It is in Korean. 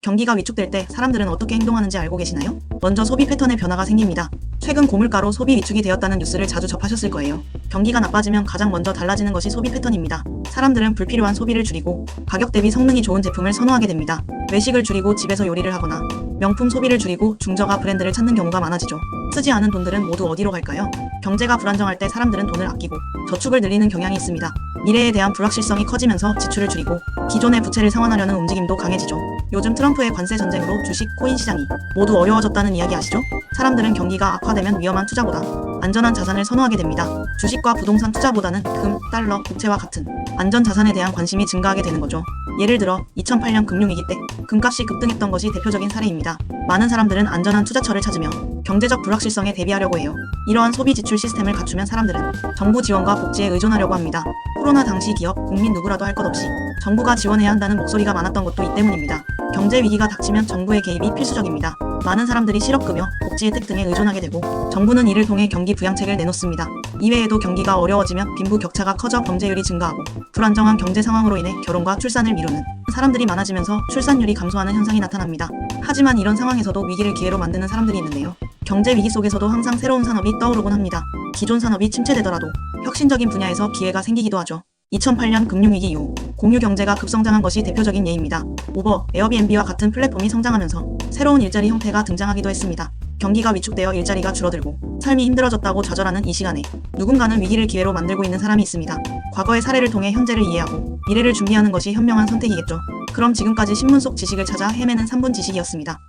경기가 위축될 때 사람들은 어떻게 행동하는지 알고 계시나요? 먼저 소비 패턴의 변화가 생깁니다. 최근 고물가로 소비 위축이 되었다는 뉴스를 자주 접하셨을 거예요. 경기가 나빠지면 가장 먼저 달라지는 것이 소비 패턴입니다. 사람들은 불필요한 소비를 줄이고 가격 대비 성능이 좋은 제품을 선호하게 됩니다. 외식을 줄이고 집에서 요리를 하거나 명품 소비를 줄이고 중저가 브랜드를 찾는 경우가 많아지죠. 쓰지 않은 돈들은 모두 어디로 갈까요? 경제가 불안정할 때 사람들은 돈을 아끼고 저축을 늘리는 경향이 있습니다. 미래에 대한 불확실성이 커지면서 지출을 줄이고 기존의 부채를 상환하려는 움직임도 강해지죠. 요즘 트럼프의 관세 전쟁으로 주식, 코인 시장이 모두 어려워졌다는 이야기 아시죠? 사람들은 경기가 악화되면 위험한 투자보다 안전한 자산을 선호하게 됩니다. 주식과 부동산 투자보다는 금, 달러, 국채와 같은 안전 자산에 대한 관심이 증가하게 되는 거죠. 예를 들어 2008년 금융위기 때 금값이 급등했던 것이 대표적인 사례입니다. 많은 사람들은 안전한 투자처를 찾으며 경제적 불확실성에 대비하려고 해요. 이러한 소비 지출 시스템을 갖추면 사람들은 정부 지원과 복지에 의존하려고 합니다. 코로나 당시 기업, 국민 누구라도 할 것 없이 정부가 지원해야 한다는 목소리가 많았던 것도 이 때문입니다. 경제 위기가 닥치면 정부의 개입이 필수적입니다. 많은 사람들이 실업급여, 복지 혜택 등에 의존하게 되고 정부는 이를 통해 경기 부양책을 내놓습니다. 이외에도 경기가 어려워지면 빈부 격차가 커져 범죄율이 증가하고 불안정한 경제 상황으로 인해 결혼과 출산을 미루는 사람들이 많아지면서 출산율이 감소하는 현상이 나타납니다. 하지만 이런 상황에서도 위기를 기회로 만드는 사람들이 있는데요. 경제 위기 속에서도 항상 새로운 산업이 떠오르곤 합니다. 기존 산업이 침체되더라도 혁신적인 분야에서 기회가 생기기도 하죠. 2008년 금융위기 이후 공유 경제가 급성장한 것이 대표적인 예입니다. 우버, 에어비앤비와 같은 플랫폼이 성장하면서 새로운 일자리 형태가 등장하기도 했습니다. 경기가 위축되어 일자리가 줄어들고 삶이 힘들어졌다고 좌절하는 이 시간에 누군가는 위기를 기회로 만들고 있는 사람이 있습니다. 과거의 사례를 통해 현재를 이해하고 미래를 준비하는 것이 현명한 선택이겠죠. 그럼 지금까지 신문 속 지식을 찾아 헤매는 3분 지식이었습니다.